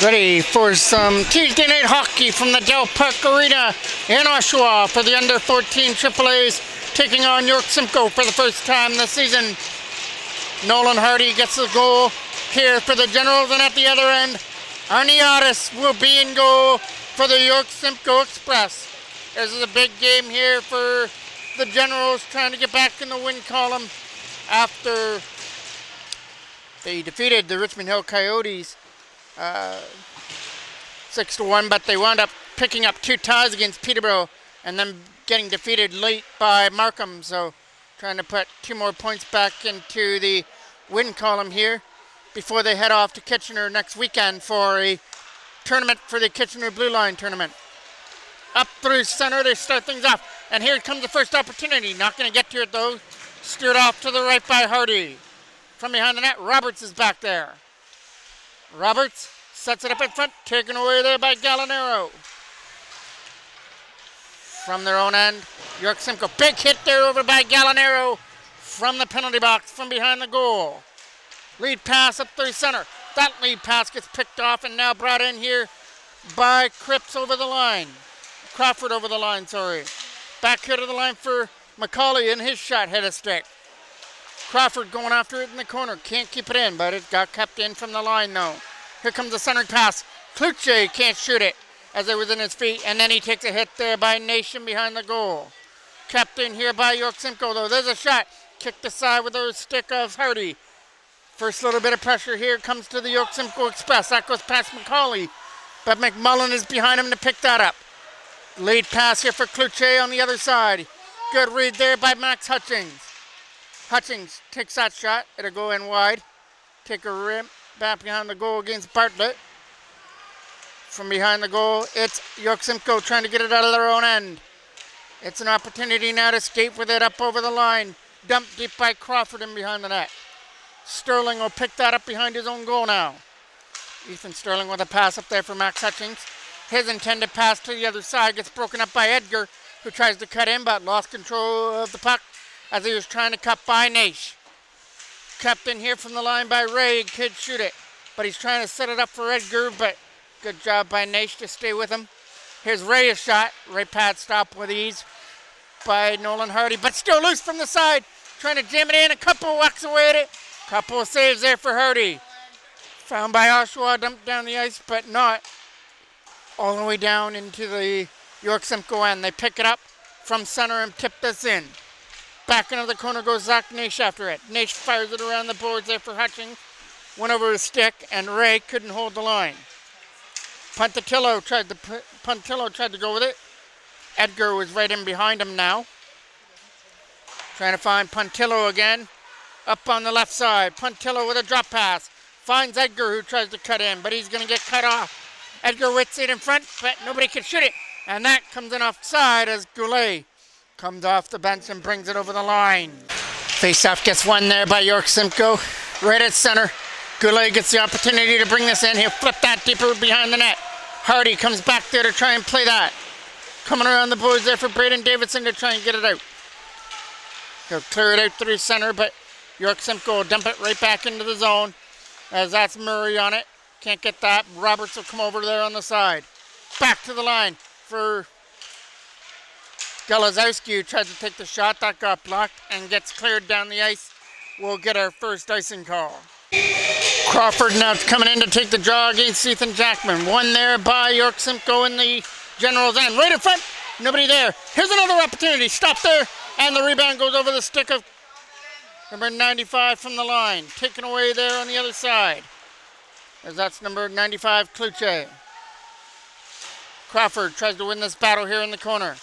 Ready for some Tuesday night hockey from the Dell Park Arena in Oshawa for the under 14 AAAs taking on York Simcoe for the first time this season. Nolan Hardy gets the goal here for the Generals, and at the other end, Arnie Otis will be in goal for the York Simcoe Express. This is a big game here for the Generals, trying to get back in the win column after they defeated the Richmond Hill Coyotes 6-1, but they wound up picking up 2 ties against Peterborough and then getting defeated late by Markham. So trying to put 2 more points back into the win column here before they head off to Kitchener next weekend for a tournament for the Kitchener Blue Line tournament. Up through center, they start things off. And here comes the first opportunity. Not going to get to it though. Steered off to the right by Hardy. From behind the net, Roberts is back there. Roberts sets it up in front, taken away there by Gallinaro. From their own end, York Simcoe. Big hit there over by Gallinaro from the penalty box from behind the goal. Lead pass up through center. That lead pass gets picked off and now brought in here by Cripps over the line. Crawford over the line, sorry. Back here to the line for McCauley, and his shot hit a stick. Crawford going after it in the corner. Can't keep it in, but it got kept in from the line though. Here comes the centering pass. Kluche can't shoot it as it was in his feet, and then he takes a hit there by Nation behind the goal. Kept in here by York Simcoe though. There's a shot. Kicked aside with a stick of Hardy. First little bit of pressure here comes to the York Simcoe Express. That goes past McCauley, but McMullen is behind him to pick that up. Lead pass here for Kluche on the other side. Good read there by Max Hutchings. Hutchings takes that shot. It'll go in wide. Take a rim back behind the goal against Bartlett. From behind the goal, it's York Simcoe trying to get it out of their own end. It's an opportunity now to skate with it up over the line. Dumped deep by Crawford and behind the net. Sterling will pick that up behind his own goal now. Ethan Sterling with a pass up there for Max Hutchings. His intended pass to the other side gets broken up by Edgar, who tries to cut in but lost control of the puck as he was trying to cut by Naish. Kept in here from the line by Ray. He could shoot it, but he's trying to set it up for Edgar, but good job by Naish to stay with him. Here's Ray's shot. Ray pad stop with ease by Nolan Hardy, but still loose from the side. Trying to jam it in. A couple whacks away at it. Couple of saves there for Hardy. Found by Oshawa, dumped down the ice, but not all the way down into the York Simcoe end. They pick it up from center and tip this in. Back into the corner goes Zach Naish after it. Naish fires it around the boards there for Hutchings. Went over his stick, and Ray couldn't hold the line. Puntillo tried to go with it. Edgar was right in behind him now. Trying to find Puntillo again. Up on the left side. Puntillo with a drop pass. Finds Edgar, who tries to cut in, but he's going to get cut off. Edgar whips it in front, but nobody can shoot it. And that comes in offside as Goulet comes off the bench and brings it over the line. Faceoff gets won there by York Simcoe. Right at center. Goulet gets the opportunity to bring this in. He'll flip that deeper behind the net. Hardy comes back there to try and play that. Coming around the boards there for Braden Davidson to try and get it out. He'll clear it out through center, but York Simcoe will dump it right back into the zone as that's Murray on it. Can't get that. Roberts will come over there on the side. Back to the line for Galazowski, who tried to take the shot. That got blocked and gets cleared down the ice. We'll get our first icing call. Crawford now coming in to take the draw against Ethan Jackman. One there by York Simcoe in the General's end. Right in front. Nobody there. Here's another opportunity. Stop there. And the rebound goes over the stick of number 95 from the line. Taken away there on the other side. As that's number 95, Kluche. Crawford tries to win this battle here in the corner.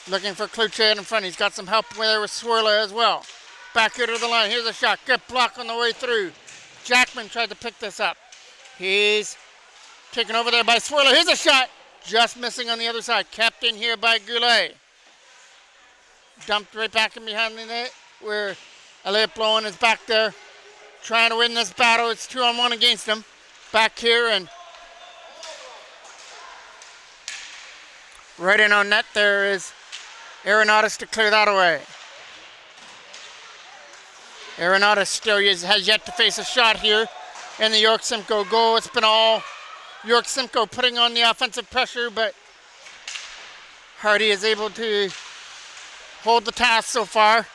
Looking for Kluche in front. He's got some help there with Swirla as well. Back here to the line. Here's a shot. Good block on the way through. Jackman tried to pick this up. He's taken over there by Swirla. Here's a shot. Just missing on the other side. Kept in here by Goulet. Dumped right back in behind the net where Elliot Blowen is back there trying to win this battle. It's 2-on-1 against him. Back here and right in on net there is Arenatus to clear that away. Arenatus still has yet to face a shot here in the York Simcoe goal. It's been all York Simcoe putting on the offensive pressure, but Hardy is able to hold the task so far.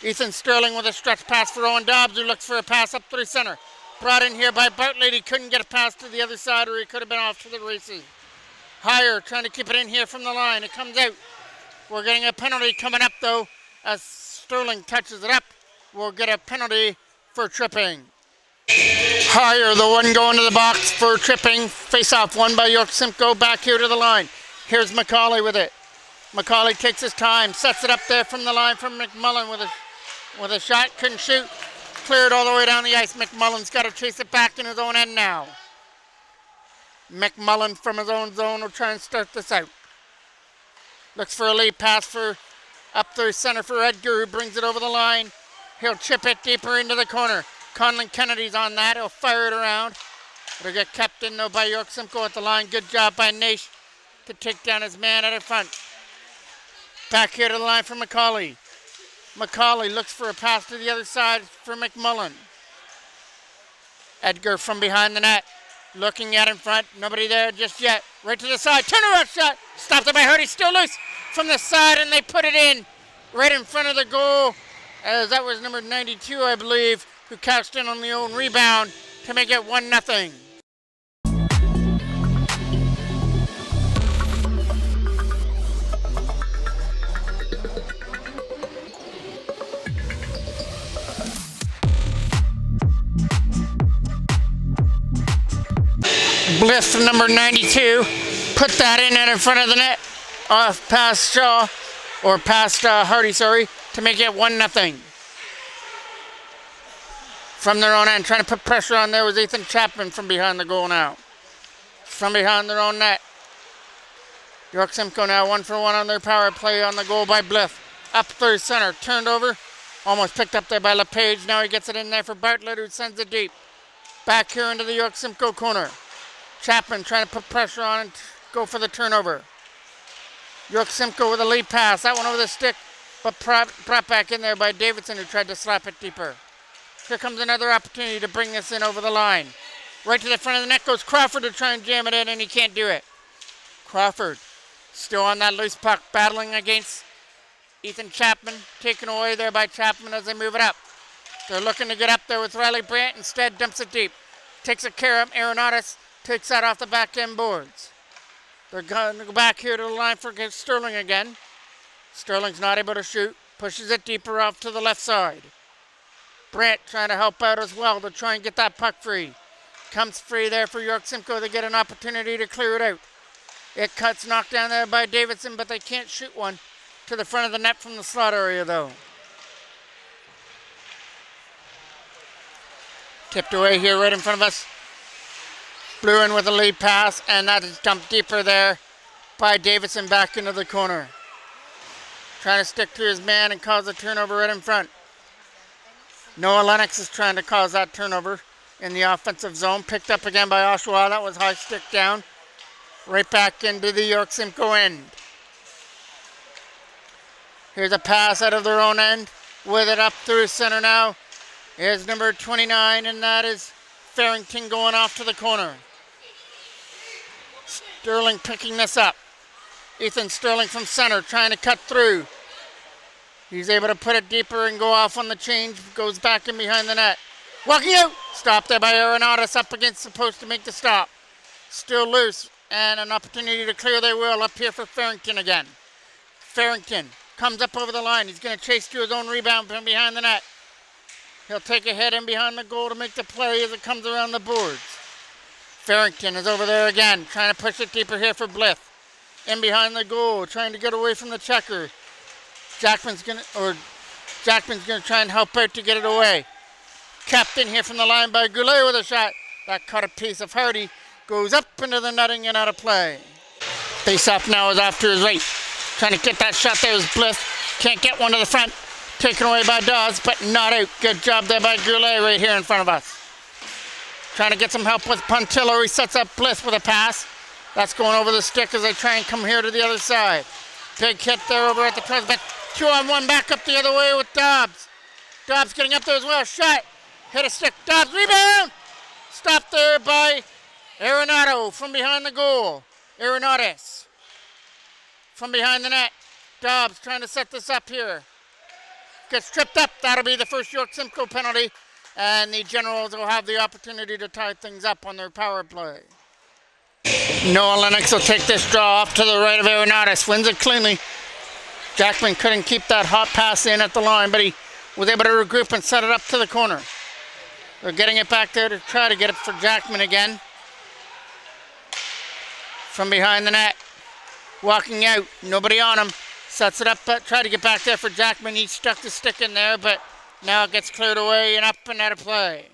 Ethan Sterling with a stretch pass for Owen Dobbs, who looks for a pass up through center. Brought in here by Bartlett. He couldn't get a pass to the other side, or he could have been off to the races. Higher, trying to keep it in here from the line. It comes out. We're getting a penalty coming up, though, as Sterling touches it up. We'll get a penalty for tripping. Higher, the one going to the box for tripping. Face-off won by York Simcoe. Back here to the line. Here's McCauley with it. McCauley takes his time, sets it up there from the line from McMullen with a shot. Couldn't shoot. Cleared all the way down the ice. McMullen's got to chase it back in his own end now. McMullen from his own zone will try and start this out. Looks for a lead pass for up through center for Edgar, who brings it over the line. He'll chip it deeper into the corner. Conlon Kennedy's on that. He'll fire it around. It'll get kept in, though, by York Simcoe at the line. Good job by Naish to take down his man at the front. Back here to the line for McCauley. McCauley looks for a pass to the other side for McMullen. Edgar from behind the net. Looking at in front. Nobody there just yet. Right to the side. Turnaround shot. Stopped it by Hardy. Still loose from the side, and they put it in right in front of the goal. As that was number 92, I believe, who cashed in on the own rebound to make it 1-0. Bliss, number 92, put that in front of the net, off past Shaw, or past Hardy, to make it 1-0. From their own end, trying to put pressure on there was Ethan Chapman from behind the goal now. From behind their own net. York Simcoe now 1-for-1 on their power play on the goal by Bliss. Up through center, turned over, almost picked up there by LePage. Now he gets it in there for Bartlett, who sends it deep. Back here into the York Simcoe corner. Chapman trying to put pressure on and go for the turnover. York Simcoe with a lead pass. That one over the stick, but brought back in there by Davidson, who tried to slap it deeper. Here comes another opportunity to bring this in over the line. Right to the front of the net goes Crawford to try and jam it in, and he can't do it. Crawford still on that loose puck, battling against Ethan Chapman. Taken away there by Chapman as they move it up. They're looking to get up there with Riley Brandt. Instead, dumps it deep. Takes a care of Aeronautis. Takes that off the back end boards. They're going to go back here to the line for Sterling again. Sterling's not able to shoot. Pushes it deeper off to the left side. Brandt trying to help out as well to try and get that puck free. Comes free there for York Simcoe to get an opportunity to clear it out. It cuts knocked down there by Davidson, but they can't shoot one to the front of the net from the slot area, though. Tipped away here right in front of us. Blew in with a lead pass, and that is dumped deeper there by Davidson back into the corner. Trying to stick to his man and cause a turnover right in front. Noah Lennox is trying to cause that turnover in the offensive zone. Picked up again by Oshawa. That was high stick down. Right back into the York Simcoe end. Here's a pass out of their own end. With it up through center now. Here's number 29, and that is Farrington going off to the corner. Sterling picking this up. Ethan Sterling from center trying to cut through. He's able to put it deeper and go off on the change. Goes back in behind the net. Walking out. Stopped there by Aeronautis up against the post to make the stop. Still loose. And an opportunity to clear their will up here for Farrington again. Farrington comes up over the line. He's going to chase to his own rebound from behind the net. He'll take a head in behind the goal to make the play as it comes around the boards. Farrington is over there again, trying to push it deeper here for Bliss. In behind the goal, trying to get away from the checker. Jackman's gonna try and help out to get it away. Capped in here from the line by Goulet with a shot. That caught a piece of Hardy. Goes up into the netting and out of play. Face-off now is off to his right. Trying to get that shot there is Bliss. Can't get one to the front. Taken away by Dawes, but not out. Good job there by Goulet right here in front of us. Trying to get some help with Pontillo. He sets up Bliss with a pass. That's going over the stick as they try and come here to the other side. Big hit there over at the president. 2-on-1 back up the other way with Dobbs. Dobbs getting up there as well. Shot. Hit a stick. Dobbs rebound. Stopped there by Arenado from behind the goal. Arenados from behind the net. Dobbs trying to set this up here. Gets tripped up. That'll be the first York Simcoe penalty. And the Generals will have the opportunity to tie things up on their power play. Noah Lennox will take this draw off to the right of Arenados. Wins it cleanly. Jackman couldn't keep that hot pass in at the line, but he was able to regroup and set it up to the corner. They're getting it back there to try to get it for Jackman again. From behind the net. Walking out. Nobody on him. Sets it up, but try to get back there for Jackman. He stuck the stick in there, but now it gets cleared away and up and out of play.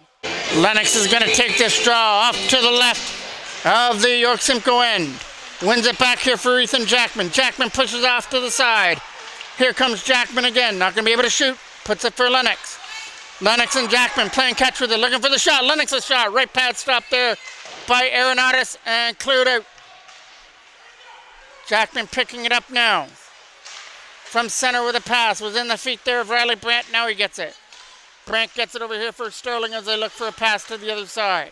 Lennox is going to take this draw off to the left of the York Simcoe end. Wins it back here for Ethan Jackman. Jackman pushes off to the side. Here comes Jackman again. Not going to be able to shoot. Puts it for Lennox. Lennox and Jackman playing catch with it. Looking for the shot. Lennox's shot. Right pad stop there by Arenados and cleared out. Jackman picking it up now. From center with a pass. Was in the feet there of Riley Brandt. Now he gets it. Brandt gets it over here for Sterling as they look for a pass to the other side.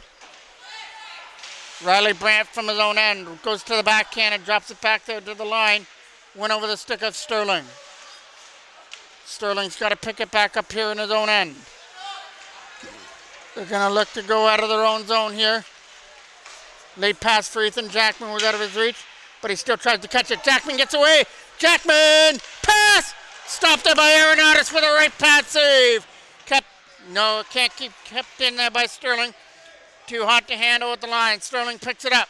Riley Brandt from his own end goes to the backhand and drops it back there to the line. Went over the stick of Sterling. Sterling's got to pick it back up here in his own end. They're going to look to go out of their own zone here. Late pass for Ethan Jackman was out of his reach, but he still tries to catch it. Jackman gets away. Jackman! Pass! Stopped there by Arenados with a right pad save. Kept in there by Sterling. Too hot to handle at the line. Sterling picks it up.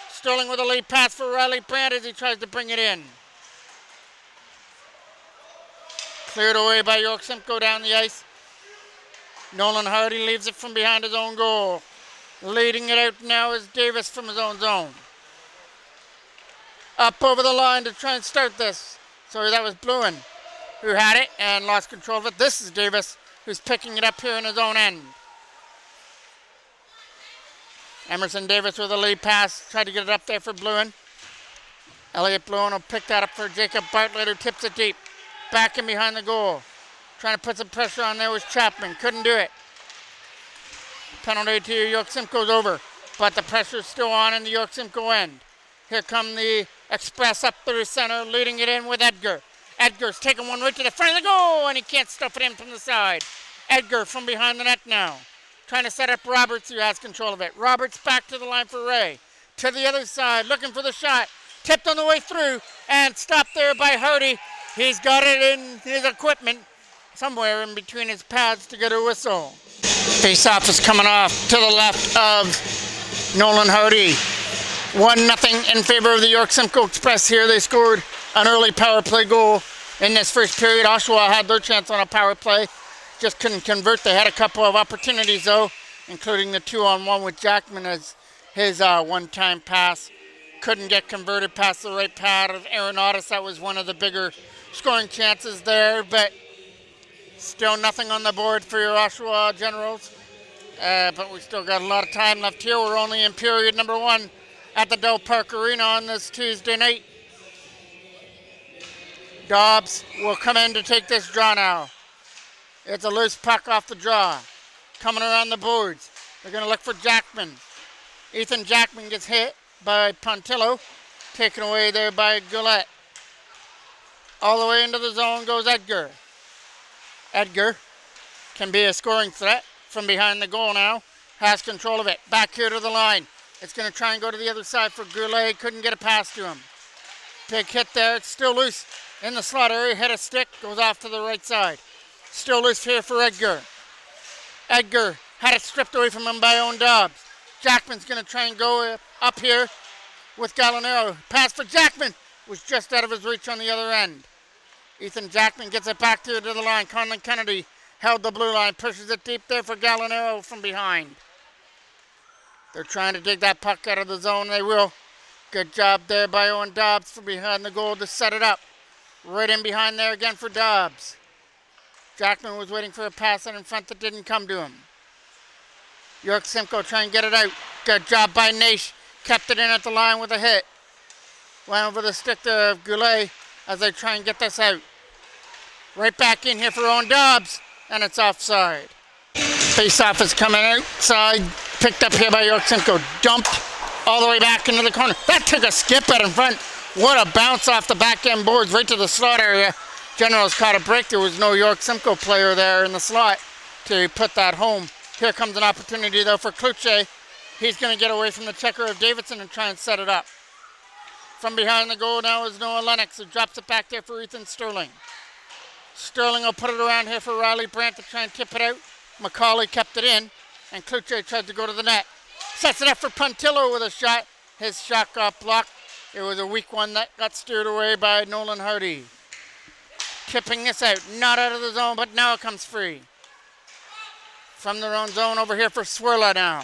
Sterling with a lead pass for Riley Brandt as he tries to bring it in. Cleared away by York Simcoe down the ice. Nolan Hardy leaves it from behind his own goal. Leading it out now is Davis from his own zone. Up over the line to try and start this. Sorry, that was Bluen who had it and lost control of it. This is Davis who's picking it up here in his own end. Emerson Davis with a lead pass. Tried to get it up there for Bluen. Elliot Bluen will pick that up for Jacob Bartlett, who tips it deep. Back in behind the goal. Trying to put some pressure on there was Chapman. Couldn't do it. Penalty to York Simcoe's over. But the pressure's still on in the York Simcoe end. Here come the Express up through center, leading it in with Edgar. Edgar's taking one right to the front of the goal, and he can't stuff it in from the side. Edgar from behind the net now. Trying to set up Roberts, who has control of it. Roberts back to the line for Ray. To the other side, looking for the shot. Tipped on the way through, and stopped there by Hardy. He's got it in his equipment, somewhere in between his pads to get a whistle. Face-off is coming off to the left of Nolan Hardy. 1-0 in favor of the York Simcoe Express here. They scored an early power play goal in this first period. Oshawa had their chance on a power play. Just couldn't convert. They had a couple of opportunities, though, including the 2-on-1 with Jackman as his one-time pass. Couldn't get converted past the right pad of Arenados. That was one of the bigger scoring chances there, but still nothing on the board for your Oshawa Generals. But we still got a lot of time left here. We're only in period number 1 at the Dell Park Arena on this Tuesday night. Dobbs will come in to take this draw now. It's a loose puck off the draw. Coming around the boards. They're going to look for Jackman. Ethan Jackman gets hit by Pontillo. Taken away there by Goulet. All the way into the zone goes Edgar. Edgar can be a scoring threat from behind the goal now. Has control of it. Back here to the line. It's going to try and go to the other side for Goulet. Couldn't get a pass to him. Big hit there. It's still loose in the slot area. Hit a stick. Goes off to the right side. Still loose here for Edgar. Edgar had it stripped away from him by Owen Dobbs. Jackman's going to try and go up here with Gallinaro. Pass for Jackman was just out of his reach on the other end. Ethan Jackman gets it back to the line. Conlon Kennedy held the blue line. Pushes it deep there for Gallinaro from behind. They're trying to dig that puck out of the zone. They will. Good job there by Owen Dobbs from behind the goal to set it up. Right in behind there again for Dobbs. Jackman was waiting for a pass in front that didn't come to him. York Simcoe trying to get it out. Good job by Naish. Kept it in at the line with a hit. Went over the stick to Goulet as they try and get this out. Right back in here for Owen Dobbs, and it's offside. Face-off is coming outside. Picked up here by York Simcoe. Dumped all the way back into the corner. That took a skip out in front. What a bounce off the back end boards right to the slot area. Generals caught a break. There was no York Simcoe player there in the slot to put that home. Here comes an opportunity though for Kluche. He's going to get away from the checker of Davidson and try and set it up. From behind the goal now is Noah Lennox, who drops it back there for Ethan Sterling. Sterling will put it around here for Riley Brandt to try and tip it out. Macaulay kept it in, and Kluche tried to go to the net. Sets it up for Puntillo with a shot. His shot got blocked. It was a weak one that got steered away by Nolan Hardy. Tipping this out, not out of the zone, but now it comes free. From their own zone over here for Swirla now.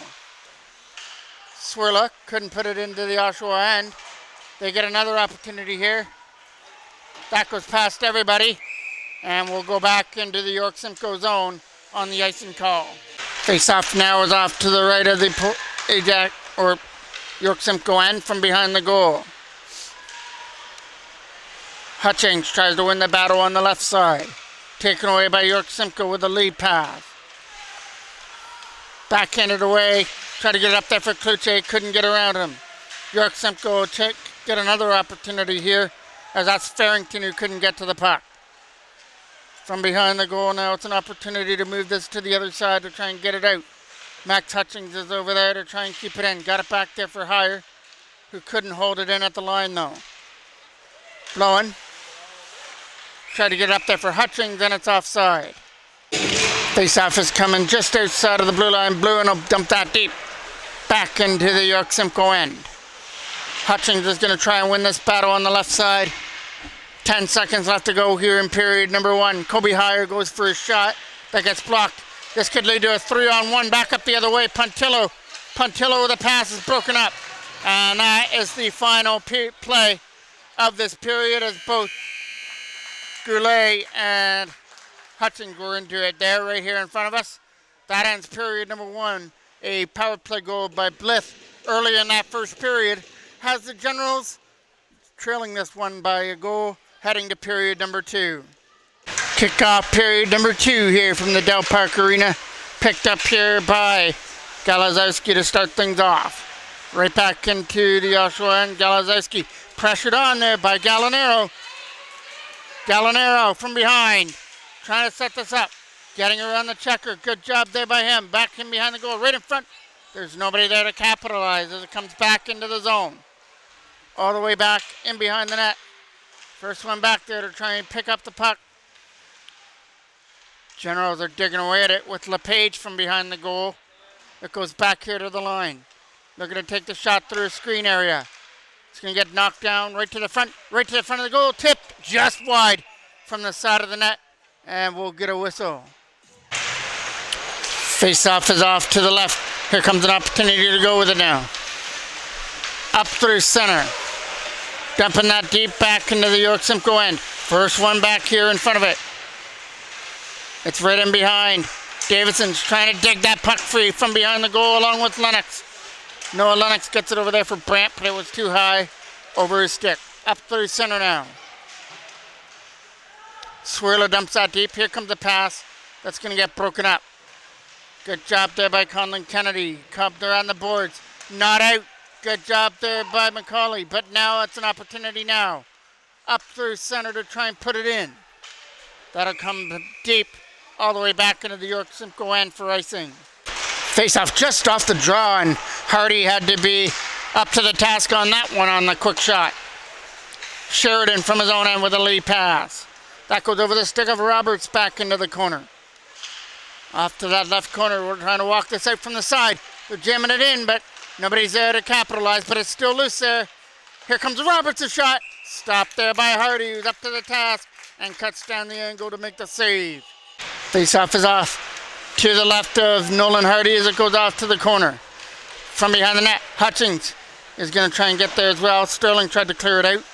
Swirla couldn't put it into the Oshawa end. They get another opportunity here. That goes past everybody. And we'll go back into the York Simcoe zone on the icing call. Face-off now is off to the right of the Ajax or York Simcoe end from behind the goal. Hutchings tries to win the battle on the left side. Taken away by York Simcoe with the lead pass. Backhanded away. Tried to get it up there for Kluche. Couldn't get around him. York Simcoe get another opportunity here, as that's Farrington who couldn't get to the puck. From behind the goal now, it's an opportunity to move this to the other side to try and get it out. Max Hutchings is over there to try and keep it in. Got it back there for Heyer, who couldn't hold it in at the line though. Blowen tried to get it up there for Hutchings, and it's offside. Face-off is coming just outside of the blue line. Blowen will dump that deep back into the York Simcoe end. Hutchings is going to try and win this battle on the left side. 10 seconds left to go here in period number 1. Kobe Heyer goes for his shot. That gets blocked. This could lead to a 3-on-1. Back up the other way. Puntillo with a pass is broken up. And that is the final play of this period, as both Goulet and Hutchings were into it there right here in front of us. That ends period number 1. A power play goal by Blythe early in that first period has the Generals trailing this one by a goal, heading to period number 2. Kickoff period number 2 here from the Del Park Arena. Picked up here by Galazowski to start things off. Right back into the Oshawa end. Galazowski pressured on there by Gallinero. Gallinero from behind, trying to set this up. Getting around the checker. Good job there by him. Back in behind the goal, right in front. There's nobody there to capitalize as it comes back into the zone. All the way back in behind the net. First one back there to try and pick up the puck. Generals are digging away at it with LePage from behind the goal. It goes back here to the line. They're going to take the shot through a screen area. It's going to get knocked down right to the front of the goal. Tipped just wide from the side of the net. And we'll get a whistle. Face-off is off to the left. Here comes an opportunity to go with it now. Up through center. Dumping that deep back into the York Simcoe end. First one back here in front of it. It's right in behind. Davidson's trying to dig that puck free from behind the goal along with Lennox. Noah Lennox gets it over there for Brandt, but it was too high over his stick. Up through center now. Swirler dumps that deep. Here comes the pass. That's going to get broken up. Good job there by Conlon Kennedy. Cobbed around the boards. Not out. Good job there by Macaulay. But now it's an opportunity now. Up through center to try and put it in. That'll come deep all the way back into the York Simcoe end for icing. Face-off just off the draw, and Hardy had to be up to the task on that one on the quick shot. Sheridan from his own end with a lead pass. That goes over the stick of Roberts back into the corner. Off to that left corner. We're trying to walk this out from the side. They're jamming it in, but nobody's there to capitalize, but it's still loose there. Here comes Roberts' shot. Stopped there by Hardy, who's up to the task and cuts down the angle to make the save. Face-off is off to the left of Nolan Hardy as it goes off to the corner. From behind the net, Hutchings is going to try and get there as well. Sterling tried to clear it out.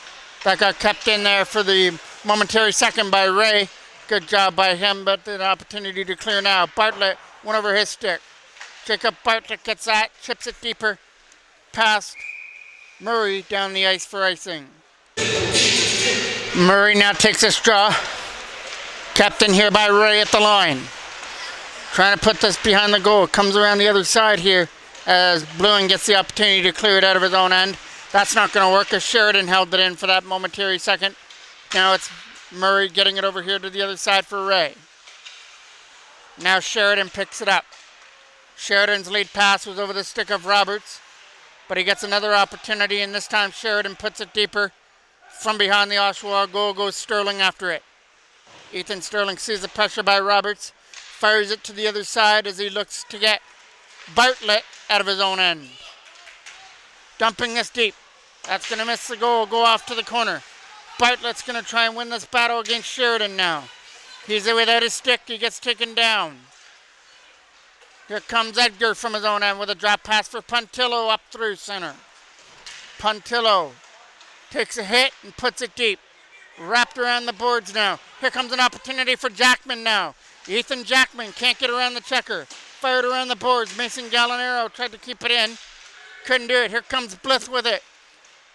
That got kept in there for the momentary second by Ray. Good job by him, but an opportunity to clear now. Bartlett went over his stick. Jacob Bartlett gets that, chips it deeper, past Murray down the ice for icing. Murray now takes a straw. Kept in here by Ray at the line. Trying to put this behind the goal. Comes around the other side here as Bluin gets the opportunity to clear it out of his own end. That's not going to work as Sheridan held it in for that momentary second. Now it's Murray getting it over here to the other side for Ray. Now Sheridan picks it up. Sheridan's lead pass was over the stick of Roberts, but he gets another opportunity, and this time Sheridan puts it deeper. From behind the Oshawa goal goes Sterling after it. Ethan Sterling sees the pressure by Roberts, fires it to the other side as he looks to get Bartlett out of his own end. Dumping this deep. That's going to miss the goal, go off to the corner. Bartlett's going to try and win this battle against Sheridan now. He's without his stick, he gets taken down. Here comes Edgar from his own end with a drop pass for Puntillo up through center. Puntillo takes a hit and puts it deep. Wrapped around the boards now. Here comes an opportunity for Jackman now. Ethan Jackman can't get around the checker. Fired around the boards. Mason Gallinaro tried to keep it in. Couldn't do it. Here comes Blith with it.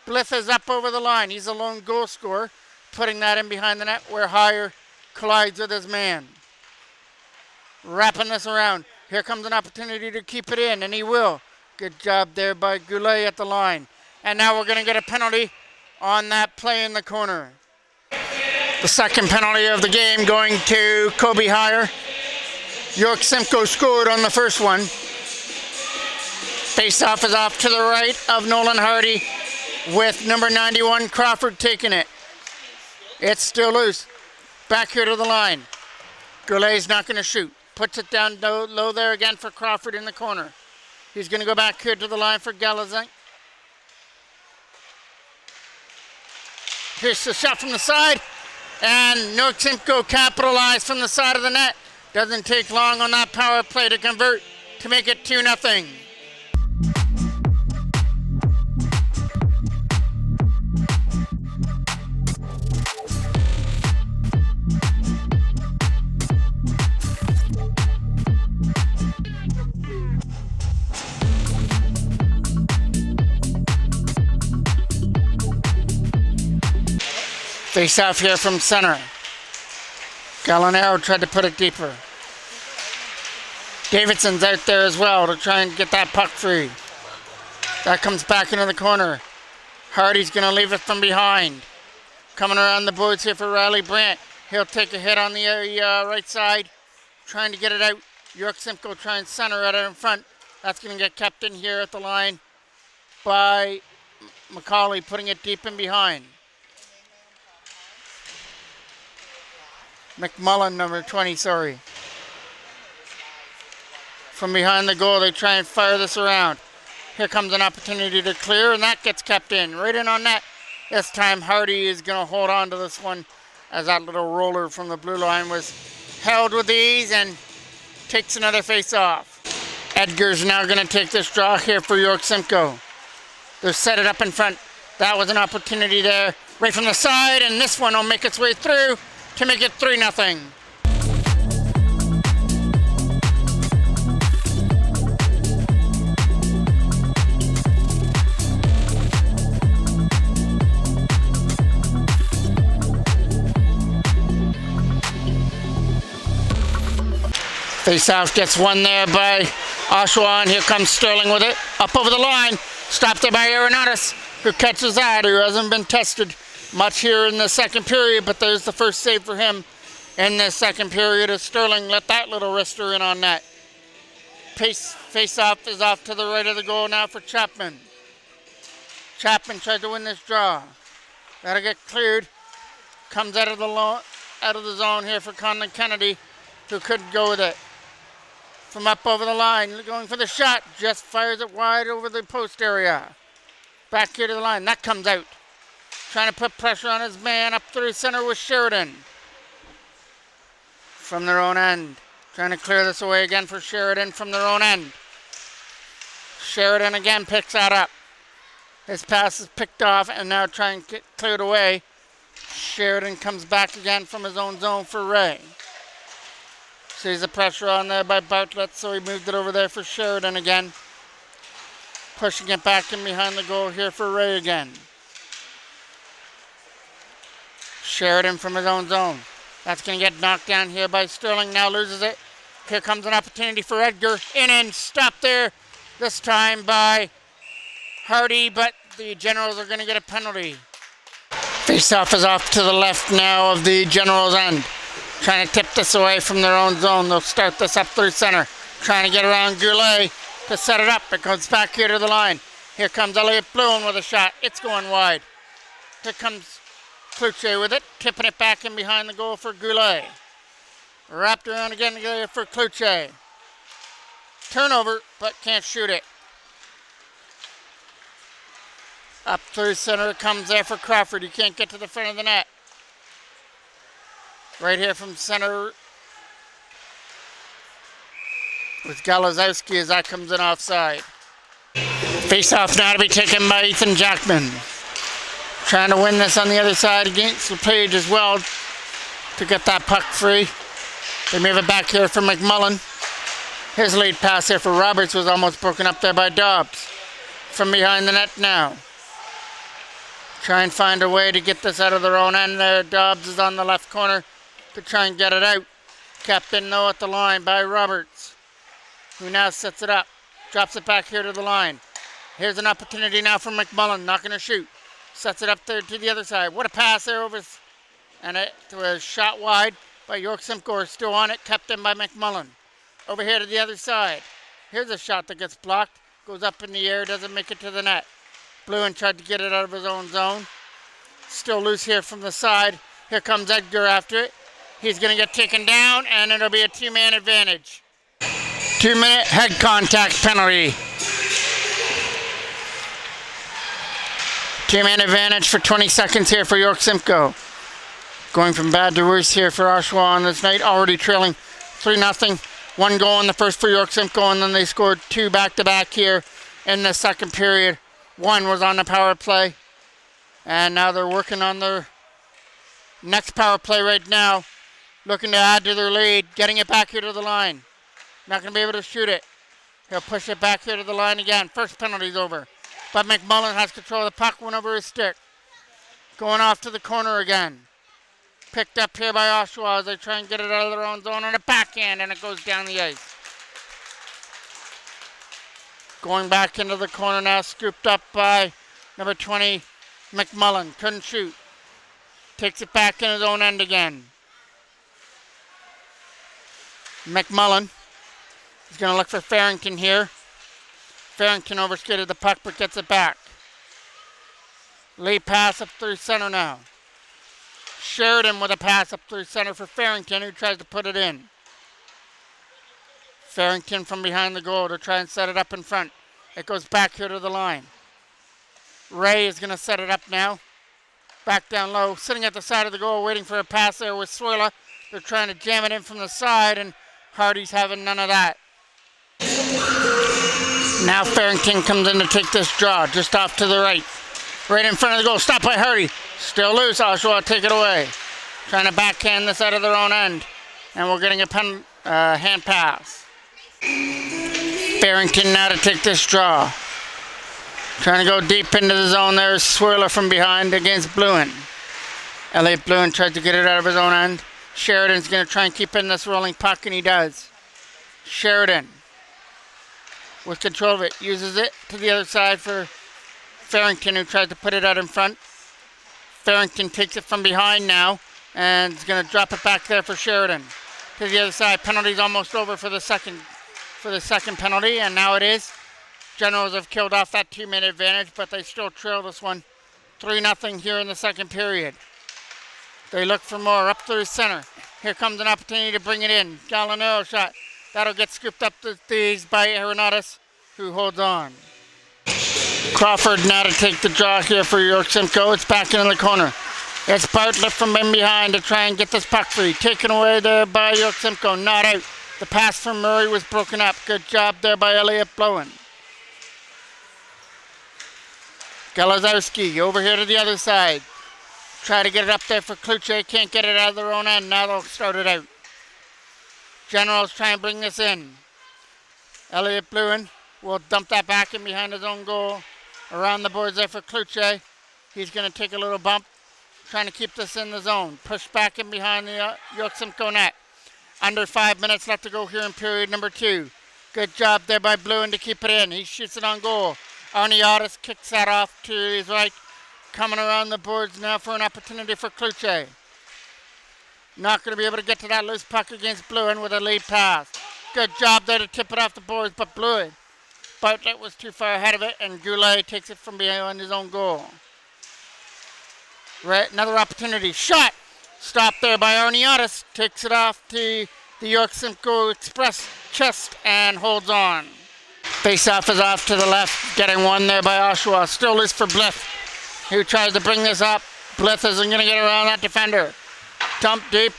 Blith is up over the line. He's a lone goal scorer. Putting that in behind the net where Hire collides with his man. Wrapping this around. Here comes an opportunity to keep it in, and he will. Good job there by Goulet at the line. And now we're going to get a penalty on that play in the corner. The second penalty of the game going to Kobe Hire. York Simcoe scored on the first one. Face-off is off to the right of Nolan Hardy with number 91 Crawford taking it. It's still loose. Back here to the line. Goulet's not going to shoot. Puts it down low there again for Crawford in the corner. He's going to go back here to the line for Galazan. Here's the shot from the side. And York Simcoe capitalized from the side of the net. Doesn't take long on that power play to convert to make it 2-0. Face off here from center. Gallinaro tried to put it deeper. Davidson's out there as well to try and get that puck free. That comes back into the corner. Hardy's going to leave it from behind. Coming around the boards here for Riley Brandt. He'll take a hit on the right side. Trying to get it out. York Simcoe trying to center it in front. That's going to get kept in here at the line by McCauley, putting it deep in behind. McMullen, number 20, sorry. From behind the goal, they try and fire this around. Here comes an opportunity to clear, and that gets kept in. Right in on net. This time, Hardy is going to hold on to this one as that little roller from the blue line was held with ease and takes another face off. Edgar's now going to take this draw here for York Simcoe. They'll set it up in front. That was an opportunity there right from the side, and this one will make its way through to make it 3-0. Face-off gets won there by Oshawa, and here comes Sterling with it. Up over the line. Stopped there by Arenatus, who catches that, who hasn't been tested much here in the second period, but there's the first save for him in the second period as Sterling let that little wrister in on net. Face-off is off to the right of the goal now for Chapman. Chapman tried to win this draw. That'll get cleared. Comes out of the zone here for Conlon Kennedy, who couldn't go with it. From up over the line, going for the shot, just fires it wide over the post area. Back here to the line, that comes out. Trying to put pressure on his man up through center with Sheridan. From their own end. Trying to clear this away again for Sheridan from their own end. Sheridan again picks that up. His pass is picked off and now trying to get cleared away. Sheridan comes back again from his own zone for Ray. Sees the pressure on there by Bartlett, so he moved it over there for Sheridan again. Pushing it back in behind the goal here for Ray again. Sheridan from his own zone. That's going to get knocked down here by Sterling. Now loses it. Here comes an opportunity for Edgar. In and stop there This time by Hardy, but the Generals are going to get a penalty. Face-off is off to the left now of the Generals' end. Trying to tip this away from their own zone. They'll start this up through center. Trying to get around Goulet to set it up. It goes back here to the line. Here comes Elliot Bluen with a shot. It's going wide. Here comes Cloutier with it. Tipping it back in behind the goal for Goulet. Wrapped around again for Cloutier. Turnover, but can't shoot it. Up through center it comes there for Crawford. He can't get to the front of the net. Right here from center with Galazowski as that comes in offside. Face-off now to be taken by Ethan Jackman. Trying to win this on the other side against LePage as well to get that puck free. They move it back here for McMullen. His lead pass here for Roberts was almost broken up there by Dobbs. From behind the net now. Try and find a way to get this out of their own end there. Dobbs is on the left corner to try and get it out. Kept in though at the line by Roberts, who now sets it up. Drops it back here to the line. Here's an opportunity now for McMullen. Not going to shoot. Sets it up there to the other side. What a pass there over. And it was shot wide by York Simcoe. Still on it. Kept in by McMullen. Over here to the other side. Here's a shot that gets blocked. Goes up in the air. Doesn't make it to the net. Bluen tried to get it out of his own zone. Still loose here from the side. Here comes Edgar after it. He's going to get taken down, and it'll be a two-man advantage. 2-minute head contact penalty. Two-man advantage for 20 seconds here for York Simcoe. Going from bad to worse here for Oshawa on this night. Already trailing 3-0. One goal in the first for York Simcoe, and then they scored two back-to-back here in the second period. One was on the power play, and now they're working on their next power play right now, looking to add to their lead, getting it back here to the line. Not going to be able to shoot it. He'll push it back here to the line again. First penalty's over, but McMullen has control of the puck, went over his stick. Going off to the corner again. Picked up here by Oshawa as they try and get it out of their own zone on a backhand, and it goes down the ice. Going back into the corner now, scooped up by number 20, McMullen. Couldn't shoot. Takes it back in his own end again. McMullen is going to look for Farrington here. Farrington overskated the puck but gets it back. Lead pass up through center now. Sheridan with a pass up through center for Farrington, who tries to put it in. Farrington from behind the goal to try and set it up in front. It goes back here to the line. Ray is going to set it up now. Back down low, sitting at the side of the goal, waiting for a pass there with Swirla. They're trying to jam it in from the side, and Hardy's having none of that. Now Farrington comes in to take this draw, just off to the right. Right in front of the goal, stopped by Hardy. Still loose, Oshawa take it away. Trying to backhand this out of their own end. And we're getting a hand pass. Farrington now to take this draw. Trying to go deep into the zone there. Swirler from behind against Bluen. Elliot Bluen tried to get it out of his own end. Sheridan's going to try and keep in this rolling puck, and he does. Sheridan with control of it. Uses it to the other side for Farrington, who tried to put it out in front. Farrington takes it from behind now and is going to drop it back there for Sheridan. To the other side. Penalty's almost over for the second penalty, and now it is. Generals have killed off that 2-minute advantage, but they still trail this one 3-0 here in the second period. They look for more up through center. Here comes an opportunity to bring it in. Gallinaro shot. That'll get scooped up to these by Arenatus, who holds on. Crawford now to take the draw here for York Simcoe. It's back into the corner. It's Bartlett from in behind to try and get this puck free. Taken away there by York Simcoe. Not out. The pass from Murray was broken up. Good job there by Elliot Bluen. Galazowski over here to the other side. Try to get it up there for Cloutier. Can't get it out of their own end. Now they'll start it out. Generals try and bring this in. Elliot Bluen will dump that back in behind his own goal. Around the boards there for Cloutier. He's going to take a little bump. Trying to keep this in the zone. Push back in behind the York Simcoe net. Under 5 minutes left to go here in period number 2. Good job there by Bluen to keep it in. He shoots it on goal. Arniotis kicks that off to his right. Coming around the boards now for an opportunity for Kluche. Not going to be able to get to that loose puck against Bluen with a lead pass. Good job there to tip it off the boards, but Bluen. But that was too far ahead of it, and Goulet takes it from behind his own goal. Right, another opportunity. Shot! Stopped there by Arniotis. Takes it off to the York Simcoe Express chest and holds on. Face-off is off to the left. Getting one there by Oshawa. Still loose for Blith, who tries to bring this up. Blith isn't going to get around that defender. Dump deep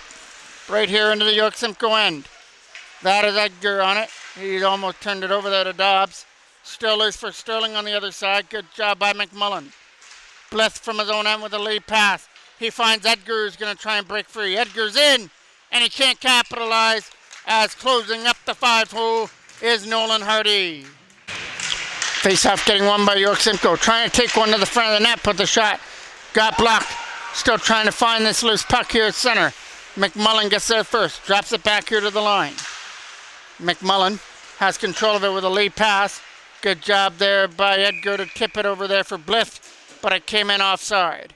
right here into the York Simcoe end. That is Edgar on it. He almost turned it over there to Dobbs. Still loose for Sterling on the other side. Good job by McMullen. Blith from his own end with a lead pass. He finds Edgar, who's going to try and break free. Edgar's in, and he can't capitalize, as closing up the 5-hole is Nolan Hardy. Face-off getting won by York Simcoe. Trying to take one to the front of the net, but the shot got blocked. Still trying to find this loose puck here at center. McMullen gets there first. Drops it back here to the line. McMullen has control of it with a lead pass. Good job there by Edgar to tip it over there for Blith, but it came in offside.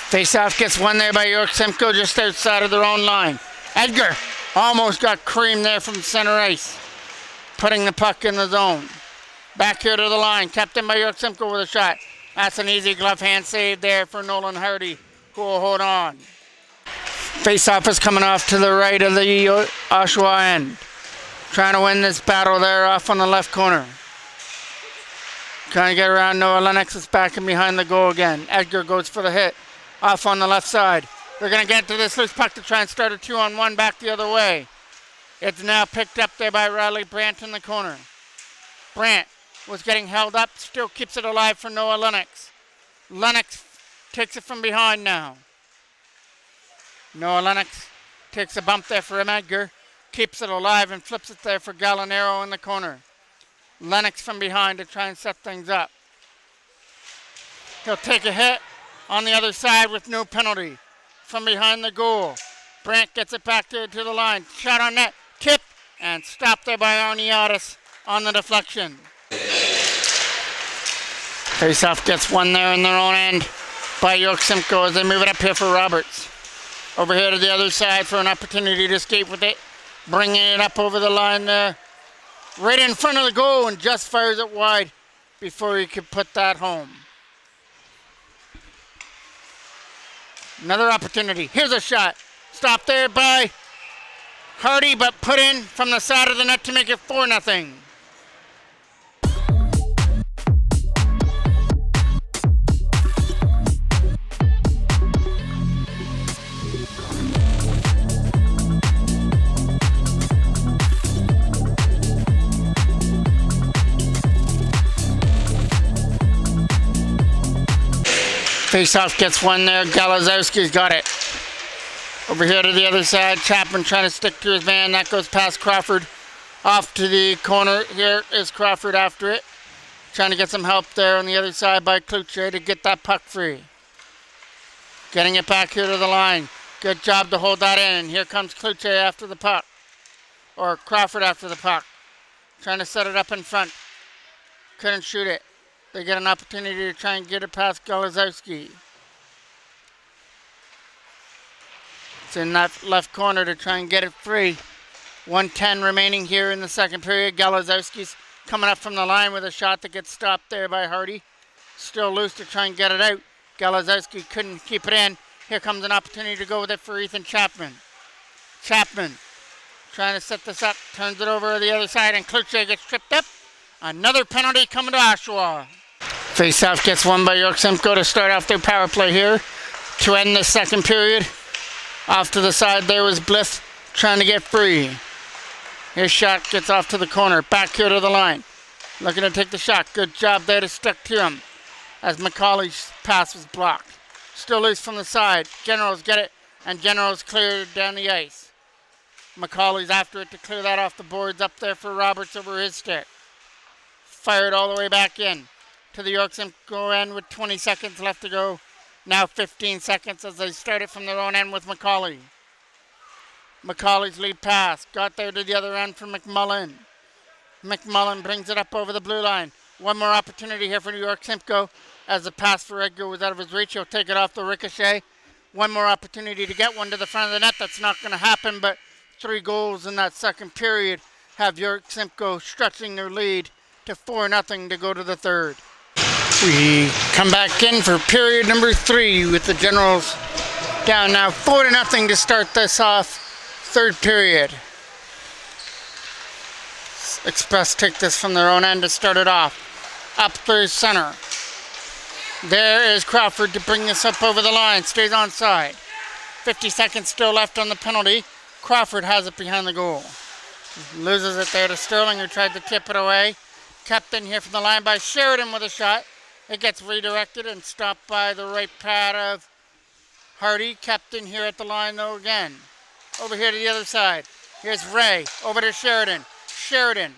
Face-off gets won there by York Simcoe just outside of their own line. Edgar almost got creamed there from center ice, putting the puck in the zone. Back here to the line, kept in by York Simcoe with a shot. That's an easy glove hand save there for Nolan Hardy, who will hold on. Face-off is coming off to the right of the Oshawa end. Trying to win this battle there off on the left corner. Trying to get around Noah Lennox is back in behind the goal again. Edgar goes for the hit. Off on the left side. They're going to get to this loose puck to try and start a 2-on-1 back the other way. It's now picked up there by Riley Brandt in the corner. Brandt was getting held up, still keeps it alive for Noah Lennox. Lennox takes it from behind now. Noah Lennox takes a bump there for him. Edgar keeps it alive and flips it there for Gallinaro in the corner. Lennox from behind to try and set things up. He'll take a hit on the other side with no penalty. From behind the goal. Brandt gets it back to the line. Shot on net. Tip. And stopped there by Arniotis on the deflection. Face-off gets one there in their own end by York Simcoe as they move it up here for Roberts. Over here to the other side for an opportunity to escape with it. Bringing it up over the line there. Right in front of the goal and just fires it wide before he could put that home. Another opportunity. Here's a shot. Stopped there by Hardy, but put in from the side of the net to make it 4-0. Face-off gets one there. Galazowski's got it. Over here to the other side. Chapman trying to stick to his man. That goes past Crawford. Off to the corner. Here is Crawford after it. Trying to get some help there on the other side by Kluche to get that puck free. Getting it back here to the line. Good job to hold that in. And here comes Kluche after the puck. Or Crawford after the puck. Trying to set it up in front. Couldn't shoot it. They get an opportunity to try and get it past Galazowski. It's in that left corner to try and get it free. 1:10 remaining here in the second period. Galazowski's coming up from the line with a shot that gets stopped there by Hardy. Still loose to try and get it out. Galazowski couldn't keep it in. Here comes an opportunity to go with it for Ethan Chapman. Chapman trying to set this up. Turns it over to the other side and Kluche gets tripped up. Another penalty coming to Oshawa. Face-off gets won by York Simcoe to start off their power play here to end the second period. Off to the side there was Blith trying to get free. His shot gets off to the corner. Back here to the line. Looking to take the shot. Good job there to stick to him as McCauley's pass was blocked. Still loose from the side. Generals get it and Generals clear down the ice. McCauley's after it to clear that off the boards up there for Roberts over his stick. Fired all the way back in to the York Simcoe end with 20 seconds left to go. Now 15 seconds as they start it from their own end with McCauley. McCauley's lead pass. Got there to the other end for McMullen. McMullen brings it up over the blue line. One more opportunity here for New York Simcoe as the pass for Edgar was out of his reach. He'll take it off the ricochet. One more opportunity to get one to the front of the net. That's not going to happen, but 3 goals in that second period have York Simcoe stretching their lead to 4-0 to go to the third. We come back in for period number 3 with the Generals down now 4-0 to start this off third period. Express take this from their own end to start it off. Up through center. There is Crawford to bring this up over the line. Stays onside. 50 seconds still left on the penalty. Crawford has it behind the goal. Loses it there to Sterling, who tried to tip it away. Kept in here from the line by Sheridan with a shot. It gets redirected and stopped by the right pad of Hardy. Kept in here at the line though again. Over here to the other side. Here's Ray. Over to Sheridan. Sheridan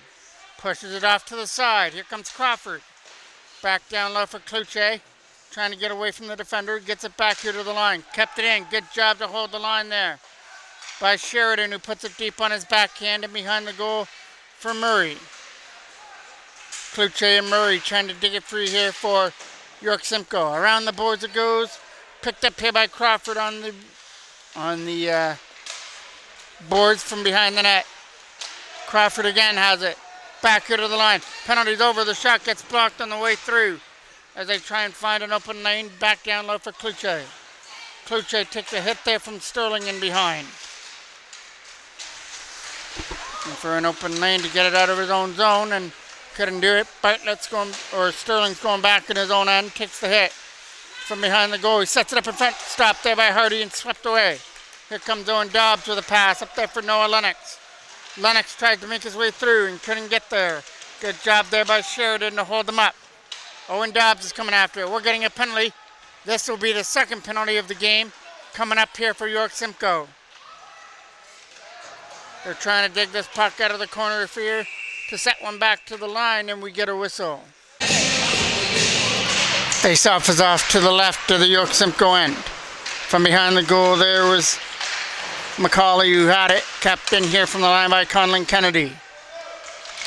pushes it off to the side. Here comes Crawford. Back down low for Kluche. Trying to get away from the defender. Gets it back here to the line. Kept it in. Good job to hold the line there by Sheridan, who puts it deep on his backhand and behind the goal for Murray. Kluche and Murray trying to dig it free here for York Simcoe. Around the boards it goes. Picked up here by Crawford on the boards from behind the net. Crawford again has it. Back here to the line. Penalty's over. The shot gets blocked on the way through as they try and find an open lane. Back down low for Kluche. Kluche takes a hit there from Sterling in behind. And for an open lane to get it out of his own zone, and couldn't do it. Sterling's going back in his own end. Takes the hit from behind the goal. He sets it up in front. Stopped there by Hardy and swept away. Here comes Owen Dobbs with a pass up there for Noah Lennox. Lennox tried to make his way through and couldn't get there. Good job there by Sheridan to hold them up. Owen Dobbs is coming after it. We're getting a penalty. This will be the second penalty of the game coming up here for York Simcoe. They're trying to dig this puck out of the corner of here to set one back to the line, and we get a whistle. Face-off is off to the left of the York Simcoe end. From behind the goal there was McCauley, who had it, kept in here from the line by Conlon Kennedy.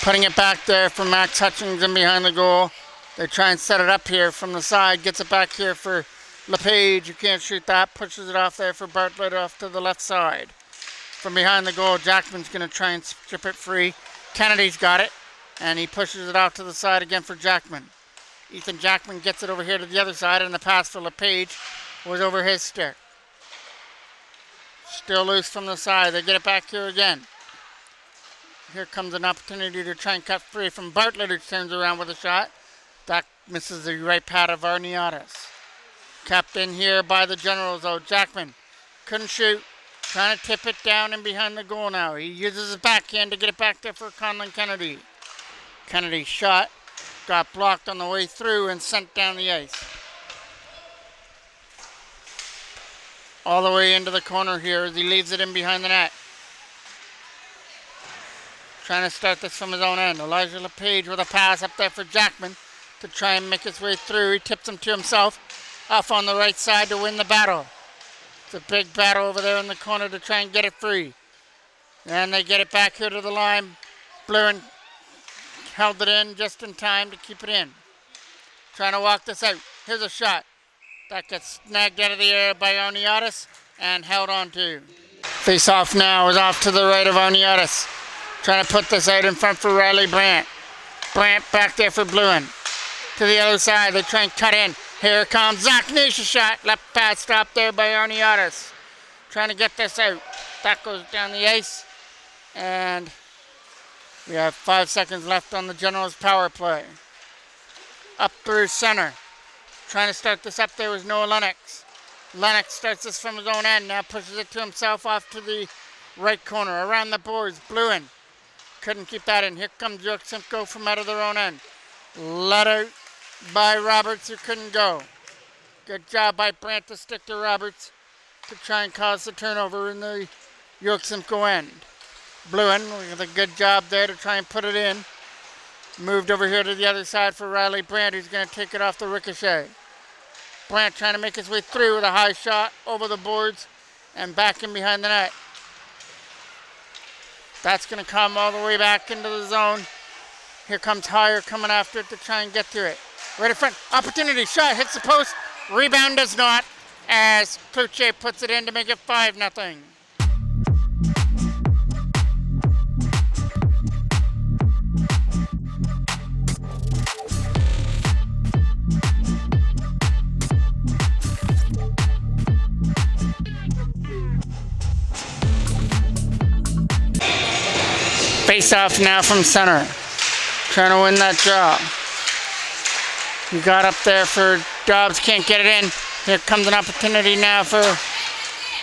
Putting it back there for Max Hutchings in behind the goal. They try and set it up here from the side. Gets it back here for LePage, who can't shoot that. Pushes it off there for Bartlett off to the left side. From behind the goal, Jackman's going to try and strip it free. Kennedy's got it, and he pushes it out to the side again for Jackman. Ethan Jackman gets it over here to the other side, and the pass for LePage was over his stick. Still loose from the side. They get it back here again. Here comes an opportunity to try and cut free from Bartlett, who turns around with a shot. That misses the right pad of Arniotis. Kept in here by the Generals, though. Jackman couldn't shoot. Trying to tip it down and behind the goal now. He uses his backhand to get it back there for Conlon Kennedy. Kennedy's shot got blocked on the way through and sent down the ice. All the way into the corner here as he leaves it in behind the net. Trying to start this from his own end. Elijah LePage with a pass up there for Jackman to try and make his way through. He tips him to himself off on the right side to win the battle. It's a big battle over there in the corner to try and get it free. And they get it back here to the line. Bluen held it in just in time to keep it in. Trying to walk this out. Here's a shot. That gets snagged out of the air by Arniotis and held on to. Face off now is off to the right of Arniotis. Trying to put this out in front for Riley Brandt. Brandt back there for Bluen. To the other side, they try and cut in. Here comes Zach Nisha's shot. Left pad stopped there by Arniotis. Trying to get this out. That goes down the ice. And we have 5 seconds left on the Generals' power play. Up through center. Trying to start this up there was Noah Lennox. Lennox starts this from his own end. Now pushes it to himself off to the right corner. Around the boards. Bluen couldn't keep that in. Here comes York Simcoe from out of their own end. Let out by Roberts, who couldn't go. Good job by Brandt to stick to Roberts to try and cause the turnover in the York Simcoe end. Bluen with a good job there to try and put it in. Moved over here to the other side for Riley Brandt, who's going to take it off the ricochet. Brandt trying to make his way through with a high shot over the boards and back in behind the net. That's going to come all the way back into the zone Here comes Higher coming after it to try and get to it. Right in front. Opportunity. Shot. Hits the post. Rebound does not. As Kluche puts it in to make it 5-0. Face off now from center. Trying to win that draw. You got up there for Dobbs, can't get it in. Here comes an opportunity now for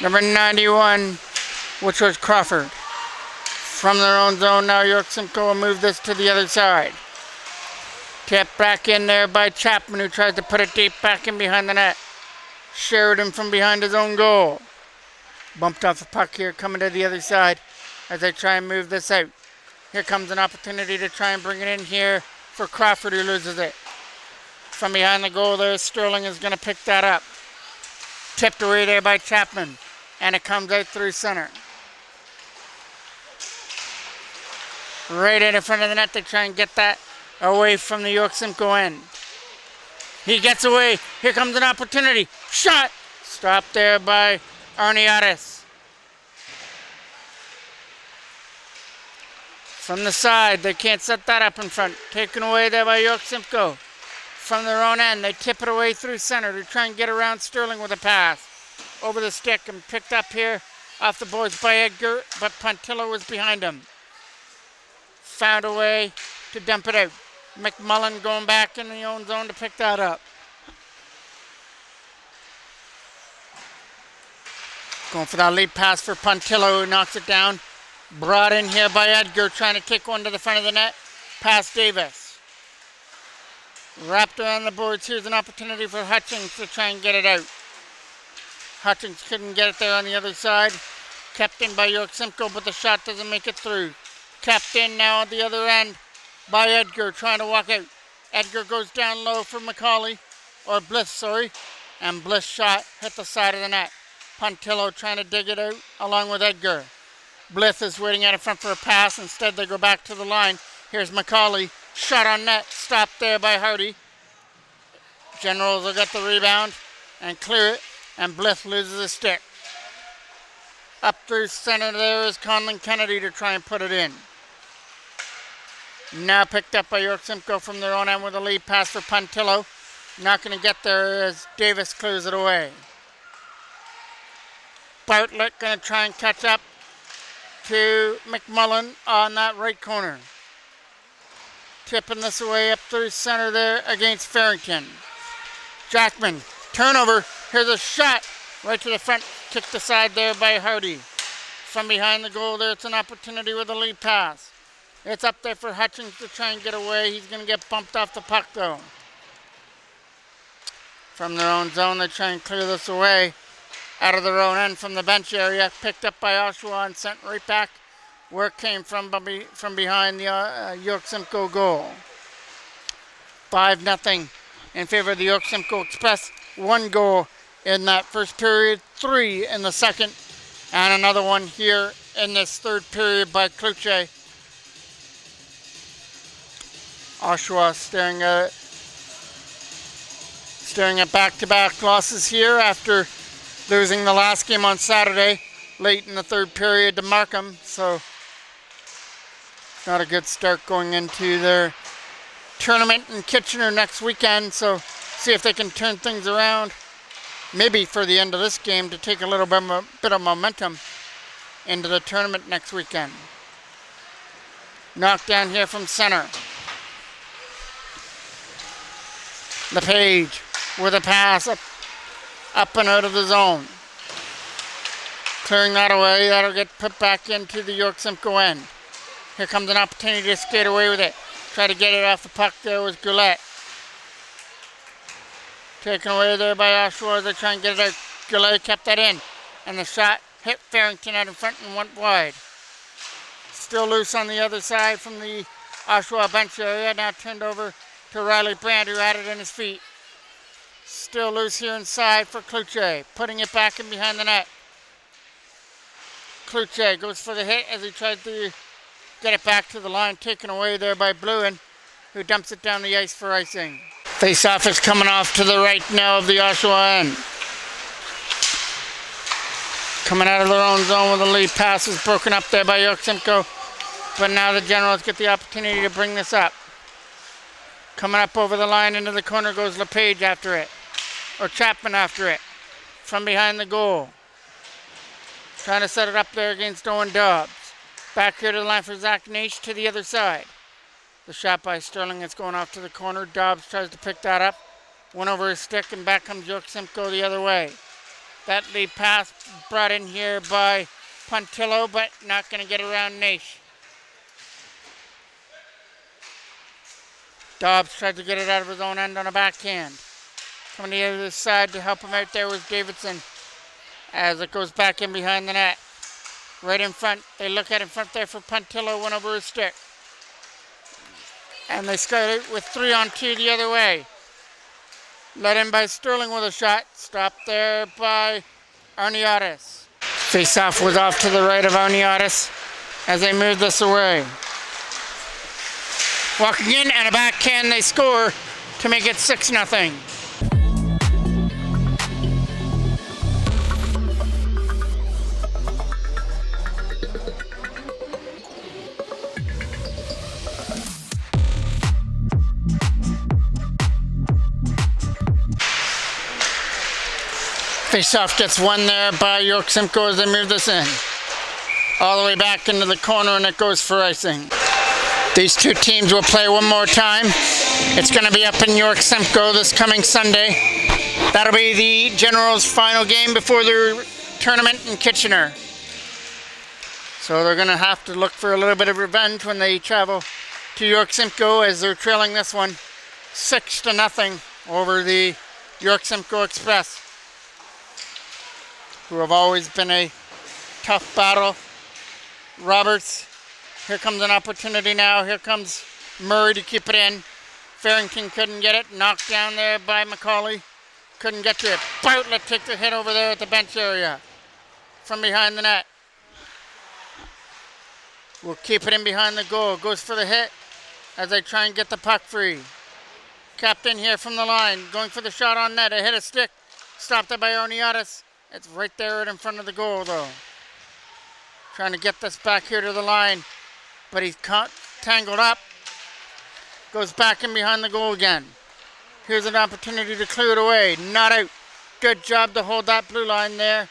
number 91, which was Crawford. From their own zone now, York Simcoe will move this to the other side. Tip back in there by Chapman, who tries to put it deep back in behind the net. Sheridan from behind his own goal. Bumped off the puck here, coming to the other side as they try and move this out. Here comes an opportunity to try and bring it in here for Crawford, who loses it. From behind the goal there, Sterling is going to pick that up. Tipped away there by Chapman, and it comes out through center. Right in front of the net, they try and get that away from the York Simcoe end. He gets away. Here comes an opportunity. Shot! Stopped there by Arniatis. From the side, they can't set that up in front. Taken away there by York Simcoe. From their own end, they tip it away through center to try and get around Sterling with a pass. Over the stick and picked up here off the boards by Edgar, but Pontillo was behind him. Found a way to dump it out. McMullen going back in the own zone to pick that up. Going for that lead pass for Pontillo, who knocks it down. Brought in here by Edgar, trying to kick one to the front of the net. Past Davis. Wrapped around the boards. Here's an opportunity for Hutchings to try and get it out. Hutchings couldn't get it there on the other side. Kept in by York Simcoe, but the shot doesn't make it through. Kept in now at the other end by Edgar, trying to walk out. Edgar goes down low for McCauley, or Bliss, sorry. And Bliss shot hit the side of the net. Pontillo trying to dig it out along with Edgar. Bliss is waiting out in front for a pass. Instead, they go back to the line. Here's McCauley. Shot on net. Stopped there by Hardy. Generals will get the rebound and clear it. And Bliss loses a stick. Up through center there is Conlon Kennedy to try and put it in. Now picked up by York Simcoe from their own end with a lead pass for Pontillo. Not going to get there as Davis clears it away. Bartlett going to try and catch up to McMullen on that right corner. Tipping this away up through center there against Farrington. Jackman, turnover. Here's a shot right to the front. Kicked aside there by Hardy. From behind the goal there, it's an opportunity with a lead pass. It's up there for Hutchings to try and get away. He's going to get bumped off the puck though. From their own zone, they try and clear this away. Out of their own end from the bench area. Picked up by Oshawa and sent right back where it came from behind the York Simcoe goal. 5-0 in favor of the York Simcoe Express. 1 goal in that first period, 3 in the second, and another one here in this third period by Kluche. Oshawa staring at back-to-back losses here after losing the last game on Saturday, late in the third period to Markham. So not a good start going into their tournament in Kitchener next weekend. So see if they can turn things around. Maybe for the end of this game to take a little bit of momentum into the tournament next weekend. Knocked down here from center. LePage with a pass up and out of the zone. Clearing that away, that'll get put back into the York Simcoe end. Here comes an opportunity to skate away with it. Try to get it off the puck there was Goulet. Taken away there by Oshawa as they try and get it out. Goulet kept that in. And the shot hit Farrington out in front and went wide. Still loose on the other side from the Oshawa bench area. Now turned over to Riley Brand, who had it in his feet. Still loose here inside for Kluche. Putting it back in behind the net. Kluche goes for the hit as he tries to get it back to the line. Taken away there by Bluen. who dumps it down the ice for icing. Face-off is coming off to the right now of the Oshawa end. Coming out of their own zone with a lead pass is broken up there by York Simcoe. But now the Generals get the opportunity to bring this up. Coming up over the line into the corner goes LePage after it. Or Chapman after it. From behind the goal. Trying to set it up there against Owen Dobbs. Back here to the line for Zach Naish to the other side. The shot by Sterling is going off to the corner. Dobbs tries to pick that up. Went over his stick and back comes York Simcoe the other way. That lead pass brought in here by Pontillo, but not going to get around Naish. Dobbs tried to get it out of his own end on a backhand. Coming to the other side to help him out there was Davidson as it goes back in behind the net. Right in front. They look at in front there for Pontillo, went over his stick. And they scored it with 3-on-2 the other way. Led in by Sterling with a shot. Stopped there by Arniotis. Face-off was off to the right of Arniotis as they moved this away. Walking in and a backhand, they score to make it 6-0. Face-off gets won there by York Simcoe as they move this in. All the way back into the corner and it goes for icing. These two teams will play one more time. It's going to be up in York Simcoe this coming Sunday. That'll be the Generals' final game before their tournament in Kitchener. So they're going to have to look for a little bit of revenge when they travel to York Simcoe as they're trailing this one 6-0 over the York Simcoe Express, who have always been a tough battle. Roberts, here comes an opportunity now. Here comes Murray to keep it in. Farrington couldn't get it. Knocked down there by McCauley. Couldn't get to it. Bartlett took the hit over there at the bench area from behind the net. Will keep it in behind the goal. Goes for the hit as they try and get the puck free. Captain here from the line. Going for the shot on net. A hit a stick. Stopped it by Arniotis. It's right there right in front of the goal, though. Trying to get this back here to the line. But he's caught, tangled up. Goes back in behind the goal again. Here's an opportunity to clear it away. Not out. Good job to hold that blue line there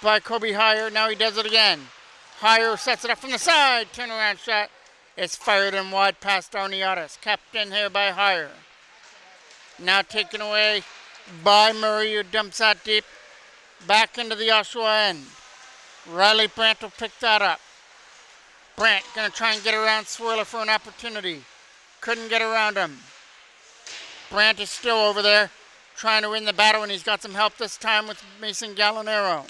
by Kobe Heyer. Now he does it again. Heyer sets it up from the side. Turnaround shot. It's fired in wide past Arniotis. Kept in here by Heyer. Now taken away by Murray, who dumps that deep. Back into the Oshawa end. Riley Brandt will pick that up. Brandt going to try and get around Swirler for an opportunity. Couldn't get around him. Brandt is still over there trying to win the battle, and he's got some help this time with Mason Gallinero.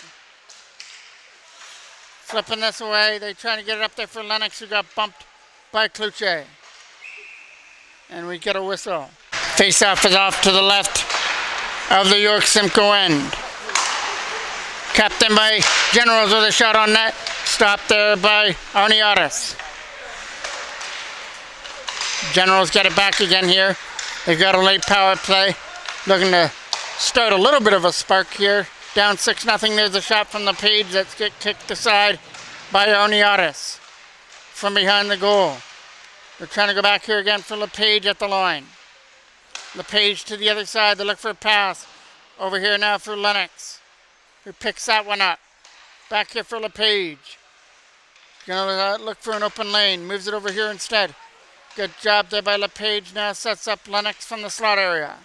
Flipping this away. They're trying to get it up there for Lennox, who got bumped by Kluche. And we get a whistle. Face-off is off to the left of the York Simcoe end. Captain by Generals with a shot on net. Stopped there by Arniotis. Generals get it back again here. They've got a late power play. Looking to start a little bit of a spark here. Down 6-0. There's a shot from LePage that's get kicked aside by Arniotis from behind the goal. They're trying to go back here again for LePage at the line. LePage to the other side. They look for a pass. Over here now for Lennox, who picks that one up. Back here for LePage. Gonna look for an open lane. Moves it over here instead. Good job there by LePage. Now sets up Lennox from the slot area.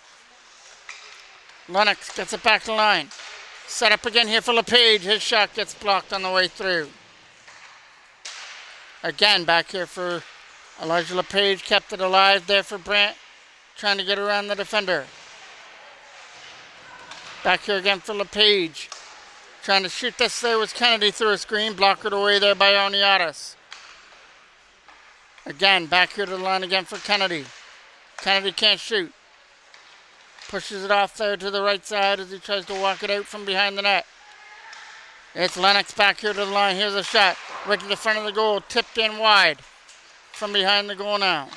Lennox gets it back to line. Set up again here for LePage. His shot gets blocked on the way through. Again back here for Elijah LePage. Kept it alive there for Brandt. Trying to get around the defender. Back here again for LePage. Trying to shoot this there was Kennedy through a screen. Blockered away there by Arniotis. Again, back here to the line again for Kennedy. Kennedy can't shoot. Pushes it off there to the right side as he tries to walk it out from behind the net. It's Lennox back here to the line. Here's a shot. Right to the front of the goal. Tipped in wide from behind the goal now.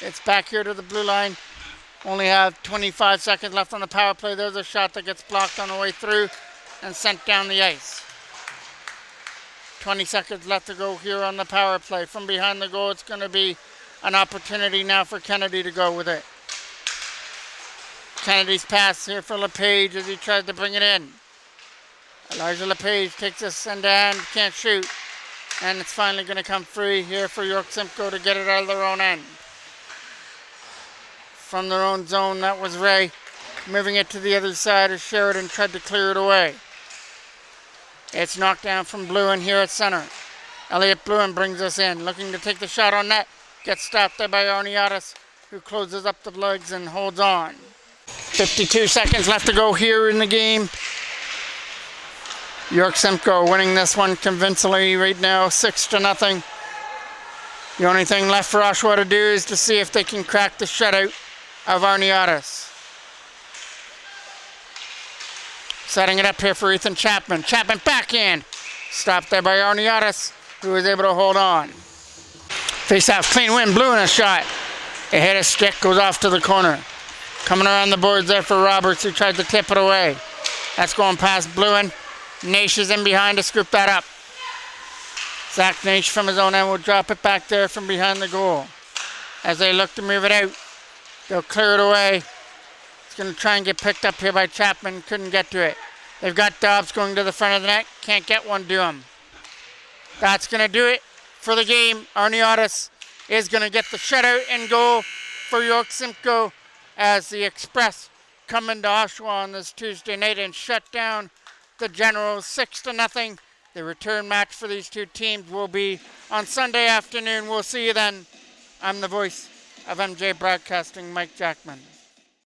It's back here to the blue line. Only have 25 seconds left on the power play. There's a shot that gets blocked on the way through and sent down the ice. 20 seconds left to go here on the power play. From behind the goal, it's going to be an opportunity now for Kennedy to go with it. Kennedy's pass here for LePage as he tries to bring it in. Elijah LePage takes this end to hand, can't shoot. And it's finally going to come free here for York Simcoe to get it out of their own end. From their own zone, that was Ray. Moving it to the other side as Sheridan tried to clear it away. It's knocked down from Bluen here at center. Elliot Bluen brings us in, looking to take the shot on net. Gets stopped there by Arniatis, who closes up the legs and holds on. 52 seconds left to go here in the game. York Simcoe winning this one convincingly right now, 6-0. The only thing left for Oshawa to do is to see if they can crack the shutout of Arniatis. Setting it up here for Ethan Chapman. Chapman backhand. Stopped there by Arniatis, who was able to hold on. Face off, clean win, Bluen a shot. It hit a stick, goes off to the corner. Coming around the boards there for Roberts, who tried to tip it away. That's going past Bluen. Naish is in behind to scoop that up. Zach Naish from his own end will drop it back there from behind the goal. As they look to move it out, they'll clear it away. It's going to try and get picked up here by Chapman. Couldn't get to it. They've got Dobbs going to the front of the net. Can't get one to him. That's going to do it for the game. Arniatis is going to get the shutout and goal for York Simcoe as the Express come into Oshawa on this Tuesday night and shut down the Generals 6-0. The return match for these two teams will be on Sunday afternoon. We'll see you then. I'm the voice of MJ Broadcasting, Mike Jackman.